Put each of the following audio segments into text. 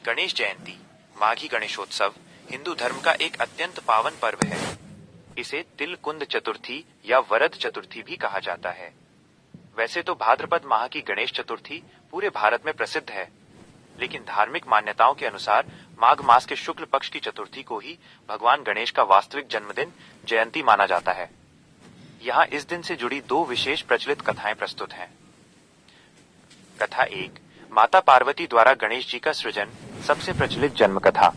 गणेश जयंती, माघी गणेशोत्सव हिंदू धर्म का एक अत्यंत पावन पर्व है। इसे तिलकुंद चतुर्थी या वरद चतुर्थी भी कहा जाता है। वैसे तो भाद्रपद माह की गणेश चतुर्थी पूरे भारत में प्रसिद्ध है, लेकिन धार्मिक मान्यताओं के अनुसार माघ मास के शुक्ल पक्ष की चतुर्थी को ही भगवान गणेश का वास्तविक जन्मदिन जयंती माना जाता है। यहाँ इस दिन से जुड़ी दो विशेष प्रचलित कथाएं प्रस्तुत हैं। कथा 1, माता पार्वती द्वारा गणेश जी का सृजन। सबसे प्रचलित जन्म कथा।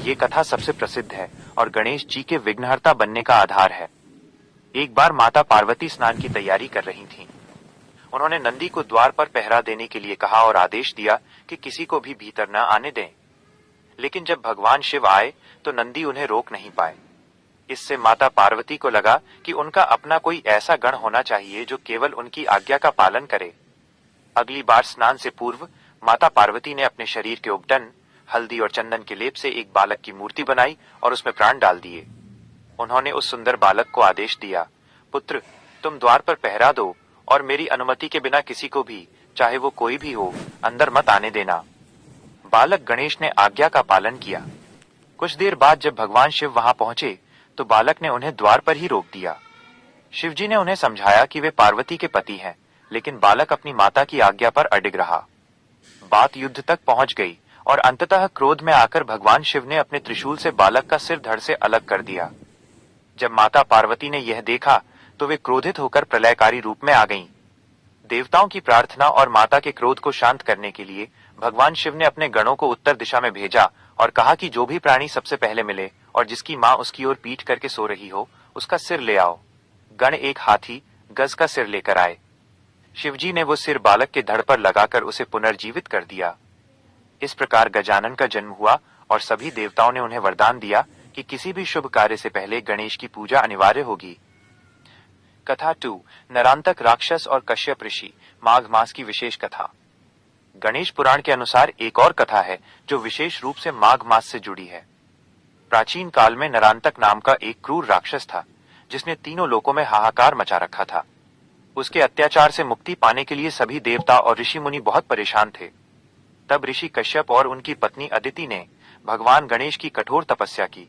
ये कथा सबसे प्रसिद्ध है और गणेश जी के विघ्नहर्ता बनने का आधार है। एक बार माता पार्वती स्नान की तैयारी कर रही थीं। उन्होंने नंदी को द्वार पर पहरा देने के लिए कहा और आदेश दिया कि किसी को भी भीतर न आने दें। लेकिन जब भगवान शिव आए तो नंदी उन्हें रोक नहीं पाए। इससे माता पार्वती को लगा कि उनका अपना कोई ऐसा गण होना चाहिए जो केवल उनकी आज्ञा का पालन करे। अगली बार स्नान से पूर्व माता पार्वती ने अपने शरीर के उबटन, हल्दी और चंदन के लेप से एक बालक की मूर्ति बनाई और उसमें प्राण डाल दिए। उन्होंने उस सुंदर बालक को आदेश दिया, पुत्र, तुम द्वार पर पहरा दो और मेरी अनुमति के बिना किसी को भी, चाहे वो कोई भी हो, अंदर मत आने देना। बालक गणेश ने आज्ञा का पालन किया। कुछ देर बाद जब भगवान शिव वहां पहुंचे तो बालक ने उन्हें द्वार पर ही रोक दिया। शिवजी ने उन्हें समझाया कि वे पार्वती के पति हैं, लेकिन बालक अपनी माता की आज्ञा पर अडिग रहा। बात युद्ध तक पहुंच गई और अंततः क्रोध में आकर भगवान शिव ने अपने त्रिशूल से बालक का सिर धड़ से अलग कर दिया। जब माता पार्वती ने यह देखा तो वे क्रोधित होकर प्रलयकारी रूप में आ गईं। देवताओं की प्रार्थना और माता के क्रोध को शांत करने के लिए भगवान शिव ने अपने गणों को उत्तर दिशा में भेजा और कहा कि जो भी प्राणी सबसे पहले मिले और जिसकी मां उसकी ओर पीठ करके सो रही हो, उसका सिर ले आओ। गण एक हाथी गज का सिर लेकर आए। शिवजी ने वो सिर बालक के धड़ पर लगाकर उसे पुनर्जीवित कर दिया। इस प्रकार गजानन का जन्म हुआ और सभी देवताओं ने उन्हें वरदान दिया कि किसी भी शुभ कार्य से पहले गणेश की पूजा अनिवार्य होगी। कथा 2, नरांतक राक्षस और कश्यप ऋषि, माघ मास की विशेष कथा। गणेश पुराण के अनुसार एक और कथा है जो विशेष रूप से माघ मास से जुड़ी है। प्राचीन काल में नरांतक नाम का एक क्रूर राक्षस था, जिसने तीनों लोकों में हाहाकार मचा रखा था। उसके अत्याचार से मुक्ति पाने के लिए सभी देवता और ऋषि मुनि बहुत परेशान थे। तब ऋषि कश्यप और उनकी पत्नी अदिति ने भगवान गणेश की कठोर तपस्या की।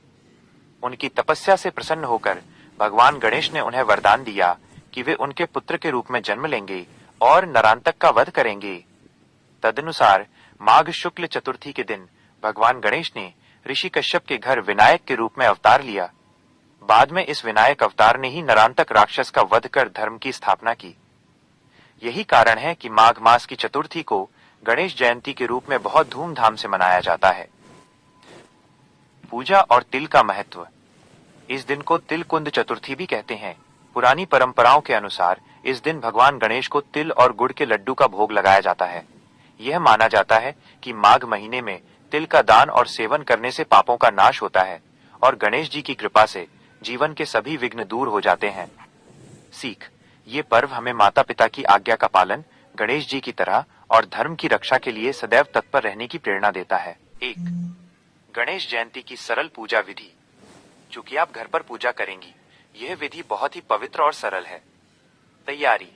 उनकी तपस्या से प्रसन्न होकर भगवान गणेश ने उन्हें वरदान दिया कि वे उनके पुत्र के रूप में जन्म लेंगे और नरांतक का वध करेंगे। तदनुसार माघ शुक्ल चतुर्थी के दिन भगवान गणेश ने ऋषि कश्यप के घर विनायक के रूप में अवतार लिया। बाद में इस विनायक अवतार ने ही नरांतक राक्षस का वध कर धर्म की स्थापना की। यही कारण है कि माघ मास की चतुर्थी को गणेश जयंती के रूप में बहुत धूमधाम से मनाया जाता है। पूजा और तिल का महत्व। इस दिन को तिलकुंद चतुर्थी भी कहते हैं। पुरानी परंपराओं के अनुसार इस दिन भगवान गणेश को तिल और गुड़ के लड्डू का भोग लगाया जाता है। यह माना जाता है कि माघ महीने में तिल का दान और सेवन करने से पापों का नाश होता है और गणेश जी की कृपा से जीवन के सभी विघ्न दूर हो जाते हैं। सीख, ये पर्व हमें माता पिता की आज्ञा का पालन, गणेश जी की तरह और धर्म की रक्षा के लिए सदैव तत्पर रहने की प्रेरणा देता है। 1, गणेश जयंती की सरल पूजा विधि। चूंकि आप घर पर पूजा करेंगी, यह विधि बहुत ही पवित्र और सरल है। तैयारी: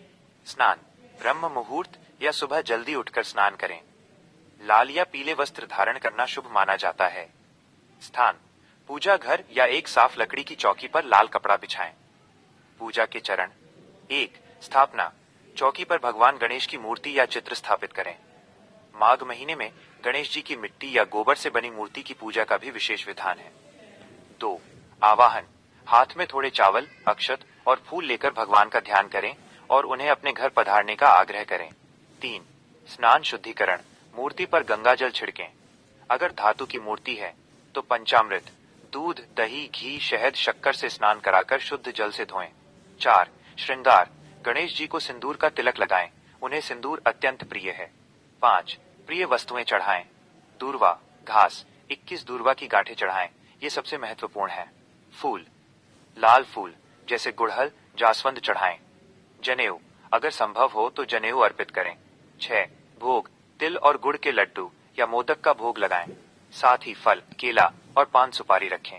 स्नान, ब्रह्म मुहूर्त या सुबह जल्दी उठकर स्नान करें। लाल या पीले वस्त्र धारण करना शुभ माना जाता है। स्थान: पूजा घर या एक साफ लकड़ी की चौकी पर लाल कपड़ा बिछाएं। पूजा के चरण: 1, स्थापना, चौकी पर भगवान गणेश की मूर्ति या चित्र स्थापित करें। माघ महीने में गणेश जी की मिट्टी या गोबर से बनी मूर्ति की पूजा का भी विशेष विधान है। 2, आवाहन, हाथ में थोड़े चावल, अक्षत और फूल लेकर भगवान का ध्यान करें और उन्हें अपने घर पधारने का आग्रह करें। 3, स्नान शुद्धिकरण, मूर्ति पर गंगा जल छिड़कें। अगर धातु की मूर्ति है तो पंचामृत, दूध, दही, घी, शहद, शक्कर से स्नान कराकर शुद्ध जल से धोएं। 4, श्रृंगार, गणेश जी को सिंदूर का तिलक लगाएं, उन्हें सिंदूर अत्यंत प्रिय है। 5, प्रिय वस्तुएं चढ़ाएं। दूर्वा, घास, 21 दूर्वा की गांठें चढ़ाएं, ये सबसे महत्वपूर्ण है। फूल, लाल फूल जैसे गुड़हल, जासवंद चढ़ाएं। जनेऊ, अगर संभव हो तो जनेऊ अर्पित करें। 6, भोग, तिल और गुड़ के लड्डू या मोदक का भोग लगाएं। साथ ही फल, केला और पान सुपारी रखें।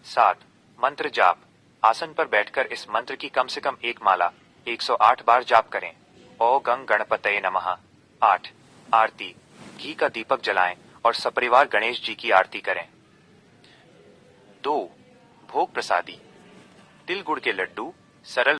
7, मंत्र जाप, आसन पर बैठकर इस मंत्र की कम से कम एक माला 108 बार जाप करें। ओ गंग गणपतये नमः। 8, आरती, घी का दीपक जलाएं और सपरिवार गणेश जी की आरती करें। 2. भोग प्रसादी। तिल गुड़ के लड्डू सरल